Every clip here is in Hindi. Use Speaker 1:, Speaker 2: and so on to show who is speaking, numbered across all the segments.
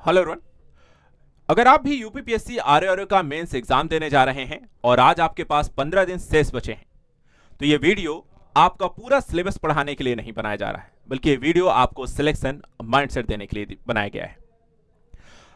Speaker 1: Hello everyone. अगर आप भी यूपीपीएससी आरआरओ का मेंस एग्जाम देने जा रहे हैं और आज आपके पास 15 दिन शेष बचे हैं, तो ये वीडियो आपका पूरा सिलेबस पढ़ाने के लिए नहीं बनाया जा रहा है, बल्कि ये वीडियो आपको सिलेक्शन माइंडसेट देने के लिए बनाया गया है।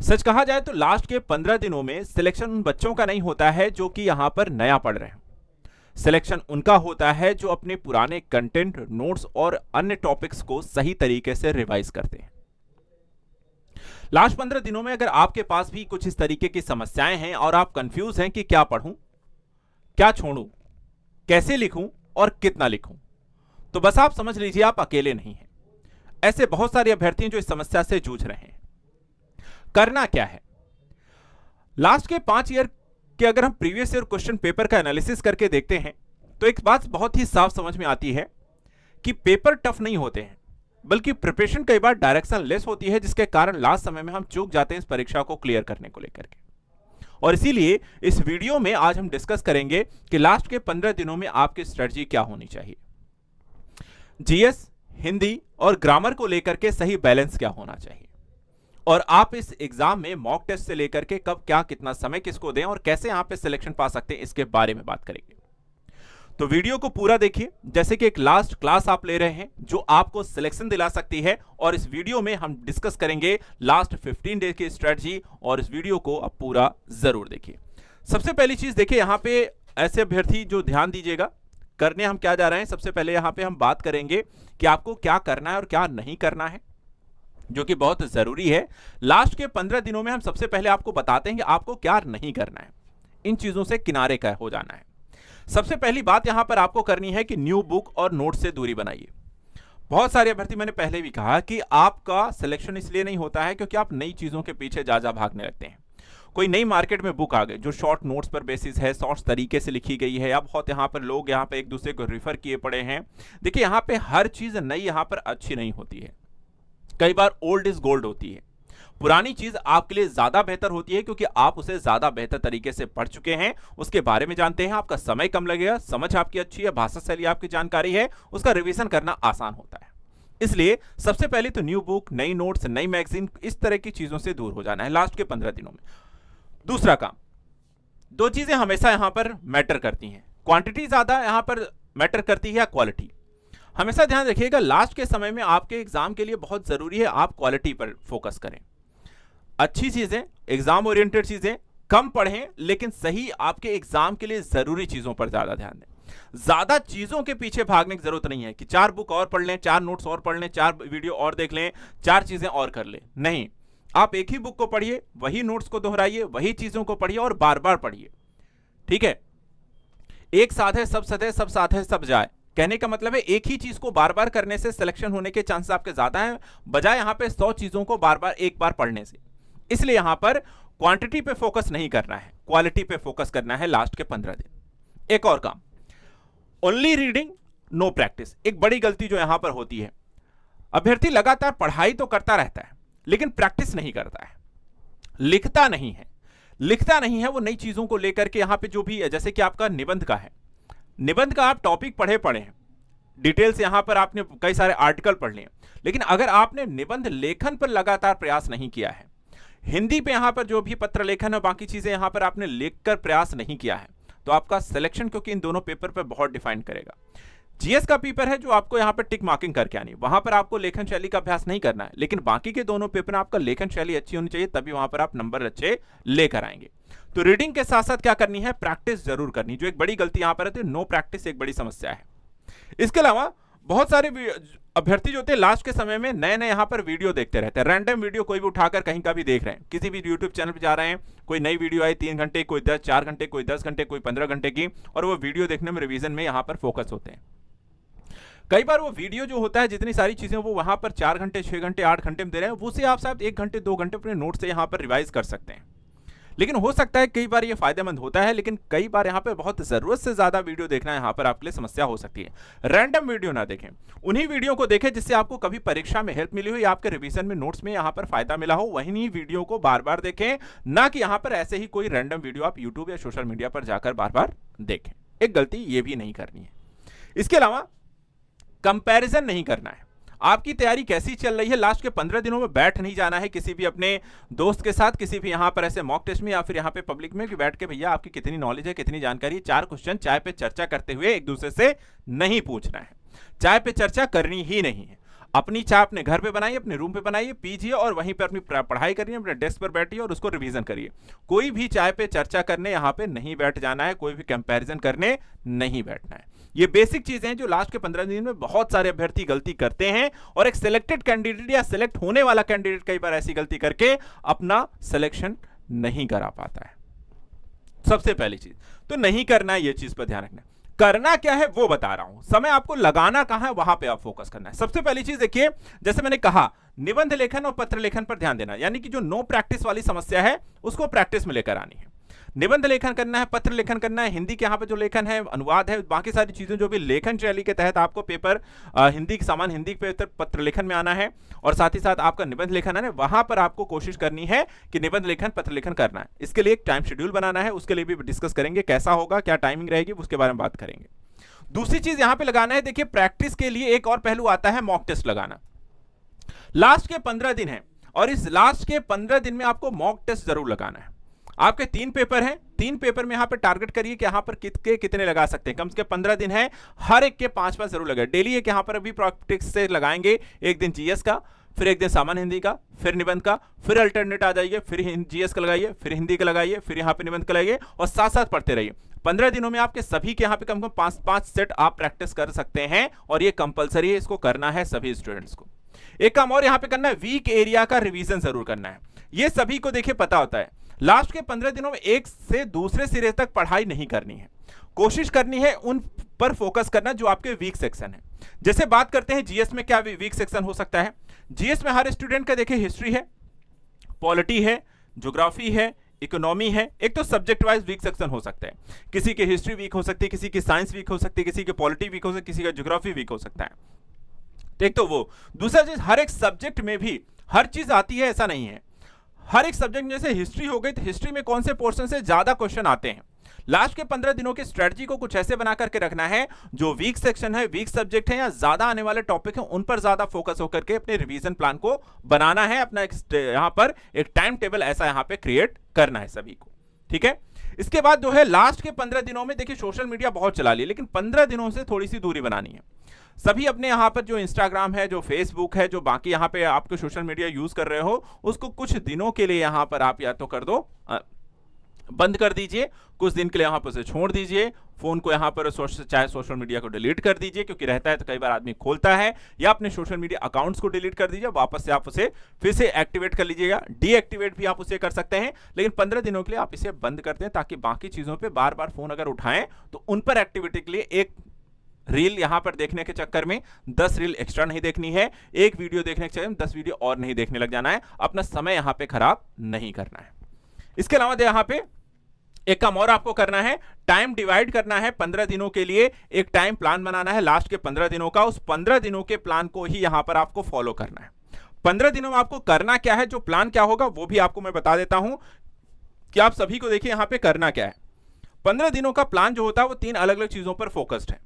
Speaker 1: सच कहा जाए तो लास्ट के 15 दिनों में सिलेक्शन उन बच्चों का नहीं होता है जो कि यहां पर नया पढ़ रहे हैं। सिलेक्शन उनका होता है जो अपने पुराने कंटेंट, नोट्स और अन्य टॉपिक्स को सही तरीके से रिवाइज करते हैं। लास्ट 15 दिनों में अगर आपके पास भी कुछ इस तरीके की समस्याएं हैं और आप कंफ्यूज हैं कि क्या पढ़ूं, क्या छोड़ूं, कैसे लिखूं और कितना लिखूं, तो बस आप समझ लीजिए आप अकेले नहीं हैं। ऐसे बहुत सारे अभ्यर्थी जो इस समस्या से जूझ रहे हैं। करना क्या है? लास्ट के 5 ईयर के अगर हम प्रीवियस ईयर क्वेश्चन पेपर का एनालिसिस करके देखते हैं तो एक बात बहुत ही साफ समझ में आती है कि पेपर टफ नहीं होते हैं, बल्कि प्रिपरेशन कई बार डायरेक्शन लेस होती है, जिसके कारण लास्ट समय में हम चूक जाते हैं इस परीक्षा को क्लियर करने को लेकर के। और इसीलिए इस वीडियो में आज हम डिस्कस करेंगे कि लास्ट के 15 दिनों में आपकी स्ट्रेटजी क्या होनी चाहिए। जीएस, हिंदी और ग्रामर को लेकर के सही बैलेंस क्या होना चाहिए, और आप इस एग्जाम में मॉक टेस्ट से लेकर के कब क्या कितना समय किसको दें और कैसे यहां पे सिलेक्शन पा सकते हैं, इसके बारे में बात करेंगे। तो वीडियो को पूरा देखिए जैसे कि एक लास्ट क्लास आप ले रहे हैं जो आपको सिलेक्शन दिला सकती है। और इस वीडियो में हम डिस्कस करेंगे लास्ट 15 डेज की स्ट्रेटजी, और इस वीडियो को आप पूरा जरूर देखिए। सबसे पहली चीज देखिए, यहां पे ऐसे अभ्यर्थी जो ध्यान दीजिएगा, करने हम क्या जा रहे हैं। सबसे पहले यहां पे हम बात करेंगे कि आपको क्या करना है और क्या नहीं करना है, जो कि बहुत जरूरी है। लास्ट के 15 दिनों में हम सबसे पहले आपको बताते हैं कि आपको क्या नहीं करना है, इन चीजों से किनारे का हो जाना है। सबसे पहली बात यहां पर आपको करनी है कि न्यू बुक और नोट से दूरी बनाइए। बहुत सारे अभ्यर्थी, मैंने पहले भी कहा कि आपका सिलेक्शन इसलिए नहीं होता है क्योंकि आप नई चीजों के पीछे जा भागने लगते हैं। कोई नई मार्केट में बुक आ गई जो शॉर्ट नोट्स पर बेसिस है, शॉर्ट्स तरीके से लिखी गई है, या बहुत यहां पर लोग यहां पर एक दूसरे को रिफर किए पड़े हैं। देखिए यहां पे हर चीज नई यहां पर अच्छी नहीं होती है। कई बार ओल्ड इज गोल्ड होती है। पुरानी चीज आपके लिए ज्यादा बेहतर होती है क्योंकि आप उसे ज्यादा बेहतर तरीके से पढ़ चुके हैं, उसके बारे में जानते हैं, आपका समय कम लगेगा, समझ आपकी अच्छी है, भाषा शैली आपकी जानकारी है, उसका रिवीजन करना आसान होता है। इसलिए सबसे पहले तो न्यू बुक, नई नोट्स, नई मैगजीन, इस तरह की चीजों से दूर हो जाना है लास्ट के 15 दिनों में। दूसरा काम, दो चीजें हमेशा यहां पर मैटर करती हैं। क्वांटिटी ज्यादा यहां पर मैटर करती है या क्वालिटी। हमेशा ध्यान रखिएगा लास्ट के समय में आपके एग्जाम के लिए बहुत जरूरी है आप क्वालिटी पर फोकस करें। अच्छी चीजें, एग्जाम ओरिएंटेड चीजें कम पढ़ें, लेकिन सही आपके एग्जाम के लिए जरूरी चीजों पर ज्यादा ध्यान दें। ज्यादा चीजों के पीछे भागने की जरूरत नहीं है कि 4 बुक और पढ़ लें, 4 नोट्स और पढ़ लें, 4 वीडियो और देख लें, 4 चीजें और कर लें। नहीं, आप एक ही बुक को पढ़िए, वही नोट्स को दोहराइए, वही चीजों को पढ़िए और बार बार पढ़िए। ठीक है, एक साथ है सब सधे, सब साथ है सब जाए। कहने का मतलब है एक ही चीज को बार बार करने से सिलेक्शन होने के चांसेस आपके ज्यादा हैं, बजाय यहां पे 100 चीजों को बार बार एक बार पढ़ने से। इसलिए यहां पर क्वांटिटी पे फोकस नहीं करना है, क्वालिटी पे फोकस करना है लास्ट के 15 दिन। एक और काम, ओनली रीडिंग नो प्रैक्टिस। एक बड़ी गलती जो यहां पर होती है, अभ्यर्थी लगातार पढ़ाई तो करता रहता है लेकिन प्रैक्टिस नहीं करता है, लिखता नहीं है। लिखता नहीं है वो नई चीजों को लेकर के। यहां पे जो भी, जैसे कि आपका निबंध का है, निबंध का आप टॉपिक पढ़े हैं, डिटेल्स यहां पर आपने कई सारे आर्टिकल पढ़ लिए, लेकिन अगर आपने निबंध लेखन पर लगातार प्रयास नहीं किया है, हिंदी पे यहां पर जो भी पत्र लेखन और बाकी चीजें यहां पर आपने लिखकर प्रयास नहीं किया है, तो आपका सिलेक्शन क्योंकि इन दोनों पेपर पे बहुत डिफाइन करेगा। जीएस का पेपर है जो आपको यहां पर टिक मार्किंग करके आनी, वहां पर आपको लेखन शैली का अभ्यास नहीं करना है, लेकिन बाकी के दोनों पेपर में आपका लेखन शैली अच्छी होनी चाहिए, तभी वहां पर आप नंबर अच्छे लेकर आएंगे। तो रीडिंग के साथ साथ क्या करनी है, प्रैक्टिस जरूर करनी। जो एक बड़ी गलती यहां पर है, नो प्रैक्टिस एक बड़ी समस्या है। इसके अलावा बहुत सारे अभ्यर्थी जो होते लास्ट के समय में नए नए यहां पर वीडियो देखते रहते हैं। रैंडम वीडियो कोई भी उठाकर कहीं का भी देख रहे हैं, किसी भी यूट्यूब चैनल पे जा रहे हैं, कोई नई वीडियो आई 3 घंटे, कोई 4 घंटे, कोई 10 घंटे, कोई 15 घंटे की, और वो वीडियो देखने में, रिवीजन में यहां पर फोकस होते हैं। कई बार वो वीडियो जो होता है, जितनी सारी चीजें वो वहां पर 4 घंटे, 6 घंटे, 8 घंटे में दे रहे हैं, वो से आप शायद 1 घंटे 2 घंटे अपने नोट से यहां पर रिवाइज कर सकते हैं। लेकिन हो सकता है कई बार ये फायदेमंद होता है, लेकिन कई बार यहां पे बहुत जरूरत से ज्यादा वीडियो देखना यहां पर आपके लिए समस्या हो सकती है। रैंडम वीडियो ना देखें, उन्हीं वीडियो को देखें जिससे आपको कभी परीक्षा में हेल्प मिली हो या आपके रिवीजन में, नोट्स में यहां पर फायदा मिला हो, वहीं वीडियो को बार बार देखें, ना कि यहां पर ऐसे ही कोई रैंडम वीडियो आप यूट्यूब या सोशल मीडिया पर जाकर बार बार देखें। एक गलती ये भी नहीं करनी है। इसके अलावा कंपैरिजन नहीं करना है। आपकी तैयारी कैसी चल रही है। लास्ट के 15 दिनों में बैठ नहीं जाना है किसी भी अपने दोस्त के साथ, किसी भी यहाँ पर ऐसे मॉक टेस्ट में या फिर यहाँ पे पब्लिक में कि बैठ के भैया आपकी कितनी नॉलेज है, कितनी जानकारी है। 4 क्वेश्चन चाय पे चर्चा करते हुए एक दूसरे से नहीं पूछना है, चाय पे चर्चा करनी ही नहीं है। अपनी चाय अपने घर पे बनाइए, अपने रूम पे बनाइए, पीजिए और वहीं पे अपनी पढ़ाई करिए, अपने डेस्क पर बैठिए और उसको रिवीजन करिए। कोई भी चाय पे चर्चा करने यहाँ पे नहीं बैठ जाना है, कोई भी कंपैरिजन करने नहीं बैठना है। ये बेसिक चीजें हैं जो लास्ट के 15 दिन में बहुत सारे अभ्यर्थी गलती करते हैं और एक सिलेक्टेड कैंडिडेट या सिलेक्ट होने वाला कैंडिडेट कई बार ऐसी गलती करके अपना सिलेक्शन नहीं करा पाता है। सबसे पहली चीज तो नहीं करना है, ये चीज पर ध्यान रखना है। करना क्या है वो बता रहा हूं, समय आपको लगाना कहां है वहां पे आप फोकस करना है। सबसे पहली चीज देखिए, जैसे मैंने कहा निबंध लेखन और पत्र लेखन पर ध्यान देना, यानी कि जो नो प्रैक्टिस वाली समस्या है उसको प्रैक्टिस में लेकर आनी है। निबंध लेखन करना है, पत्र लेखन करना है, हिंदी के यहाँ पे जो लेखन है, अनुवाद है, बाकी सारी चीजें जो भी लेखन शैली के तहत आपको पेपर हिंदी के सामान हिंदी पेपर पत्र लेखन में आना है और साथ ही साथ आपका निबंध लेखन है, वहां पर आपको कोशिश करनी है कि निबंध लेखन पत्र लेखन करना है। इसके लिए एक टाइम शेड्यूल बनाना है, उसके लिए भी डिस्कस करेंगे कैसा होगा, क्या टाइमिंग रहेगी, उसके बारे में बात करेंगे। दूसरी चीज यहां पे लगाना है, देखिए प्रैक्टिस के लिए एक और पहलू आता है मॉक टेस्ट लगाना। लास्ट के 15 दिन है और इस लास्ट के 15 दिन में आपको मॉक टेस्ट जरूर लगाना है। आपके 3 पेपर हैं, 3 पेपर में यहां पे टारगेट करिए कि यहां पर कितने लगा सकते हैं। कम से कम 15 दिन है, हर एक के 5-5 जरूर लगे। डेली एक यहां पर अभी प्रैक्टिस से लगाएंगे, एक दिन जीएस का, फिर एक दिन सामान्य हिंदी का, फिर निबंध का, फिर अल्टरनेट आ जाइए, फिर जीएस का लगाइए, फिर हिंदी का लगाइए, फिर यहाँ पे निबंध का लगाइए और साथ साथ पढ़ते रहिए। 15 दिनों में आपके सभी के यहाँ पे कम से कम 5-5 सेट आप प्रैक्टिस कर सकते हैं और ये कंपलसरी है, इसको करना है सभी स्टूडेंट्स को। एक काम और यहाँ पे करना है, वीक एरिया का रिवीजन जरूर करना है। ये सभी को देखिए पता होता है, लास्ट के 15 दिनों में एक से दूसरे सिरे तक पढ़ाई नहीं करनी है, कोशिश करनी है उन पर फोकस करना जो आपके वीक सेक्शन है। जैसे बात करते हैं जीएस में क्या वीक सेक्शन हो सकता है। जीएस में हर स्टूडेंट का देखिए हिस्ट्री है, पॉलिटी है, ज्योग्राफी है, इकोनॉमी है। एक तो सब्जेक्ट वाइज वीक सेक्शन हो सकता है, किसी की हिस्ट्री वीक हो सकती है, किसी की साइंस वीक हो सकती है, किसी की पॉलिटी वीक हो सकती है, किसी का ज्योग्राफी वीक हो सकता है। एक तो वो, दूसरा चीज हर एक सब्जेक्ट में भी हर चीज आती है ऐसा नहीं है। हर एक सब्जेक्ट में, जैसे हिस्ट्री हो गई तो हिस्ट्री में कौन से पोर्शन से ज्यादा क्वेश्चन आते हैं। लास्ट के 15 दिनों की स्ट्रेटजी को कुछ ऐसे बना करके रखना है, जो वीक सेक्शन है, वीक सब्जेक्ट है या ज्यादा आने वाले टॉपिक हैं, उन पर ज्यादा फोकस होकर के अपने रिवीजन प्लान को बनाना है। अपना यहां पर एक टाइम टेबल ऐसा यहां पे क्रिएट करना है सभी को, ठीक है। इसके बाद जो है लास्ट के 15 दिनों में देखिए सोशल मीडिया बहुत चला लिया, लेकिन 15 दिनों से थोड़ी सी दूरी बनानी है। सभी अपने यहाँ पर जो इंस्टाग्राम है, जो फेसबुक है, जो बाकी यहाँ पे आपके सोशल मीडिया यूज कर रहे हो, उसको कुछ दिनों के लिए यहाँ पर आप या तो कर दो बंद कर दीजिए, कुछ दिन के लिए यहाँ पर उसे छोड़ दीजिए। फोन को यहाँ पर चाहे सोशल मीडिया को डिलीट कर दीजिए, क्योंकि रहता है तो कई बार आदमी खोलता है, या अपने सोशल मीडिया अकाउंट्स को डिलीट कर दीजिए, वापस से आप उसे फिर से एक्टिवेट कर लीजिएगा। डीएक्टिवेट भी आप उसे कर सकते हैं, लेकिन 15 दिनों के लिए आप इसे बंद कर दें, ताकि बाकी चीजों पर बार बार फोन अगर उठाएं तो उन पर एक्टिविटी के लिए एक रील यहां पर देखने के चक्कर में 10 रील एक्स्ट्रा नहीं देखनी है, एक वीडियो देखने के चक्कर में 10 वीडियो और नहीं देखने लग जाना है। अपना समय यहां पे खराब नहीं करना है। इसके अलावा यहां पे एक काम और आपको करना है, टाइम डिवाइड करना है। 15 दिनों के लिए एक टाइम प्लान बनाना है लास्ट के 15 दिनों का। उस 15 दिनों के प्लान को ही यहां पर आपको फॉलो करना है। 15 दिनों में आपको करना क्या है, जो प्लान क्या होगा वो भी आपको मैं बता देता हूं कि आप सभी को देखिए यहां पर करना क्या है। 15 दिनों का प्लान जो होता है वो 3 अलग अलग चीजों पर फोकस्ड है।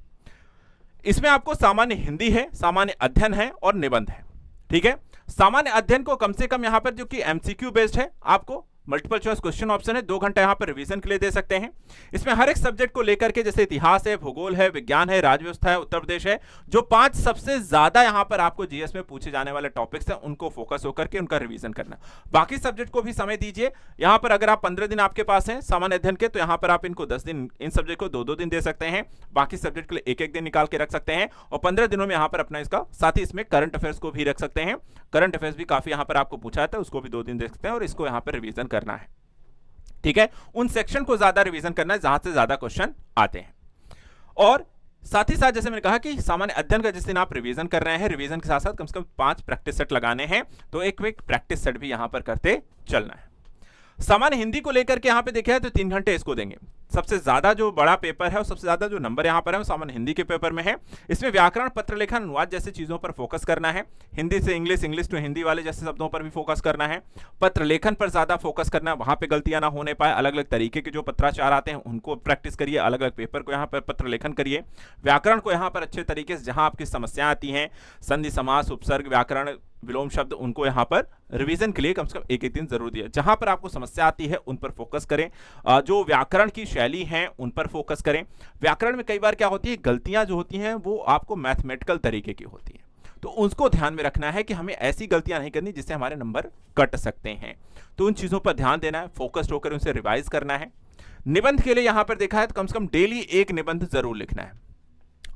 Speaker 1: इसमें आपको सामान्य हिंदी है, सामान्य अध्ययन है और निबंध है, ठीक है। सामान्य अध्ययन को कम से कम यहां पर जो कि एमसीक्यू बेस्ड है, आपको मल्टीपल चॉइस क्वेश्चन ऑप्शन है, 2 घंटा यहां पर रिवीजन के लिए दे सकते हैं। इसमें हर एक सब्जेक्ट को लेकर के, जैसे इतिहास है, भूगोल है, विज्ञान है, राज्य व्यवस्था है, उत्तर प्रदेश है, जो 5 सबसे ज्यादा यहां पर आपको जीएस में पूछे जाने वाले टॉपिक्स हैं, उनको फोकस होकर के उनका रिवीजन करना। बाकी सब्जेक्ट को भी समय दीजिए। यहां पर अगर आप 15 दिन आपके पास हैं सामान्य अध्ययन के, तो यहां पर आप इनको 10 दिन, इन सब्जेक्ट को 2-2 दिन दे सकते हैं, बाकी सब्जेक्ट के लिए 1-1 दिन निकाल के रख सकते हैं। और 15 दिनों में यहां पर अपना इसका, साथ ही इसमें करंट अफेयर्स को भी रख सकते हैं। करंट अफेयर्स भी काफी यहां पर आपको पूछा जाता है, उसको भी 2 दिन दे सकते हैं और इसको यहां पर रिवीजन करना है, ठीक है। उन सेक्शन को ज्यादा रिवीजन करना है जहां से ज्यादा क्वेश्चन आते हैं। और साथ ही साथ जैसे मैंने कहा कि सामान्य अध्ययन का जिस दिन आप रिवीजन कर रहे हैं, रिवीजन के साथ साथ कम से कम 5 प्रैक्टिस सेट लगाने हैं, तो एक प्रैक्टिस सेट भी यहां पर करते चलना है। सामान्य हिंदी को लेकर के यहां पे देखा है तो 3 घंटे इसको देंगे। सबसे ज्यादा जो बड़ा पेपर है और सबसे ज्यादा जो नंबर यहां पर है वो सामान्य हिंदी के पेपर में है। इसमें व्याकरण, पत्र लेखन, अनुवाद जैसी चीजों पर फोकस करना है। हिंदी से इंग्लिश, इंग्लिश टू हिंदी वाले जैसे शब्दों पर भी फोकस करना है। पत्र लेखन पर ज्यादा फोकस करना है, वहां पे गलतियां ना होने पाए। अलग अलग तरीके के जो पत्राचार आते हैं उनको प्रैक्टिस करिए, अलग अलग पेपर को यहाँ पर पत्र लेखन करिए। व्याकरण को यहाँ पर अच्छे तरीके से, जहां आपकी समस्याएं आती हैं, संधि, समास, उपसर्ग, व्याकरण, विलोम शब्द, उनको यहाँ पर रिवीजन के लिए कम से कम एक दिन जरूर दिया। जहां पर आपको समस्या आती है उन पर फोकस करें। जो व्याकरण की शैली है उन पर फोकस करें। व्याकरण में कई बार क्या होती है, गलतियां जो होती हैं वो आपको मैथमेटिकल तरीके की होती हैं, तो उसको ध्यान में रखना है कि हमें ऐसी गलतियां नहीं करनी जिससे हमारे नंबर कट सकते हैं। तो उन चीजों पर ध्यान देना है, फोकस्ड होकर उनसे रिवाइज करना है। निबंध के लिए यहां पर देखा है तो कम से कम डेली एक निबंध जरूर लिखना है।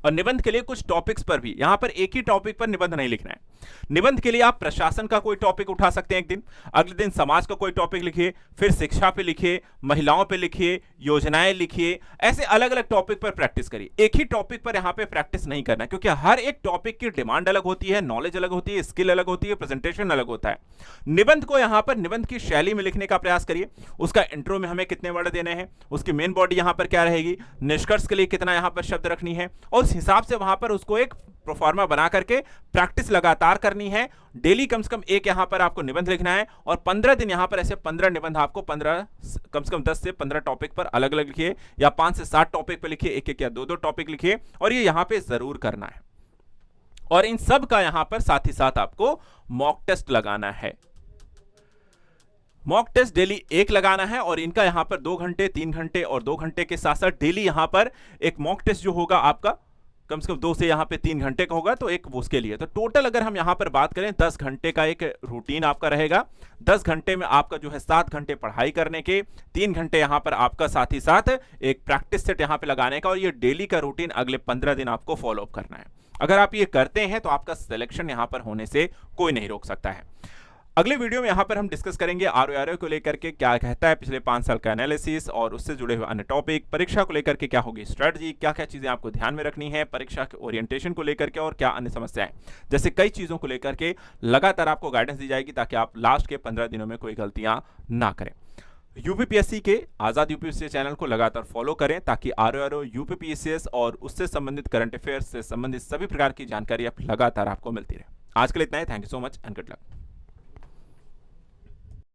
Speaker 1: और निबंध के लिए कुछ टॉपिक्स पर भी, यहां पर एक ही टॉपिक पर निबंध नहीं लिखना है। निबंध के लिए आप प्रशासन का कोई टॉपिक उठा सकते हैं एक दिन, अगले दिन समाज का कोई टॉपिक लिखिए, फिर शिक्षा पे लिखिए, महिलाओं पे लिखिए, योजनाएं लिखिए। ऐसे अलग अलग टॉपिक पर प्रैक्टिस करिए। एक ही टॉपिक पर यहां पे प्रैक्टिस नहीं करना, क्योंकि हर एक टॉपिक की डिमांड अलग होती है, नॉलेज अलग होती है, स्किल अलग होती है, प्रेजेंटेशन अलग होता है। निबंध को यहां पर निबंध की शैली में लिखने का प्रयास करिए। उसका इंट्रो में हमें कितने वर्ड देने हैं, उसकी मेन बॉडी यहां पर क्या रहेगी, निष्कर्ष के लिए कितना यहां पर शब्द रखनी है, और उस हिसाब से वहां पर उसको एक प्रोफार्मा बना करके प्रैक्टिस लगातार करनी है। डेली कम से कम एक यहां पर आपको निबंध लिखना है, और 15 दिन यहां पर ऐसे 15 निबंध आपको 15 कम से कम 10 से 15 टॉपिक पर अलग अलग लिखिए, या 5 से 7 टॉपिक पर लिखिए, एक एक या दो टॉपिक लिखिए, और ये यहां पे जरूर करना है। और इन सब का यहां पर साथ ही साथ आपको मॉक टेस्ट लगाना है। मॉक टेस्ट डेली एक लगाना है, और इनका यहां पर 2 घंटे, 3 घंटे और 2 घंटे के साथ साथ डेली यहां पर एक मॉक टेस्ट जो होगा आपका कम से कम 2 से यहां पे 3 घंटे का होगा, तो एक उसके लिए। तो टोटल अगर हम यहां पर बात करें 10 घंटे का एक रूटीन आपका रहेगा। 10 घंटे में आपका जो है 7 घंटे पढ़ाई करने के, 3 घंटे यहां पर आपका साथ ही साथ एक प्रैक्टिस सेट यहां पे लगाने का, और ये डेली का रूटीन अगले 15 दिन आपको फॉलो अप करना है। अगर आप ये करते हैं तो आपका सिलेक्शन यहां पर होने से कोई नहीं रोक सकता है। अगले वीडियो में यहां पर हम डिस्कस करेंगे आरओ को लेकर के क्या कहता है पिछले 5 साल का एनालिसिस, और उससे जुड़े हुए अन्य टॉपिक, परीक्षा को लेकर के क्या होगी स्ट्रेटजी, क्या क्या चीजें आपको ध्यान में रखनी है परीक्षा के ओरिएंटेशन को लेकर के, और क्या अन्य समस्याएं, जैसे कई चीजों को लेकर के लगातार आपको गाइडेंस दी जाएगी, ताकि आप लास्ट के 15 दिनों में कोई गलतियां ना करें। यूपीपीएससी के आजाद यूपीपीएससी चैनल को लगातार फॉलो करें, ताकि आरओ, यूपीपीएससी और उससे संबंधित करंट अफेयर्स से संबंधित सभी प्रकार की जानकारी आप लगातार आपको मिलती रहे। आज के लिए इतना ही। Thank you so much and good luck.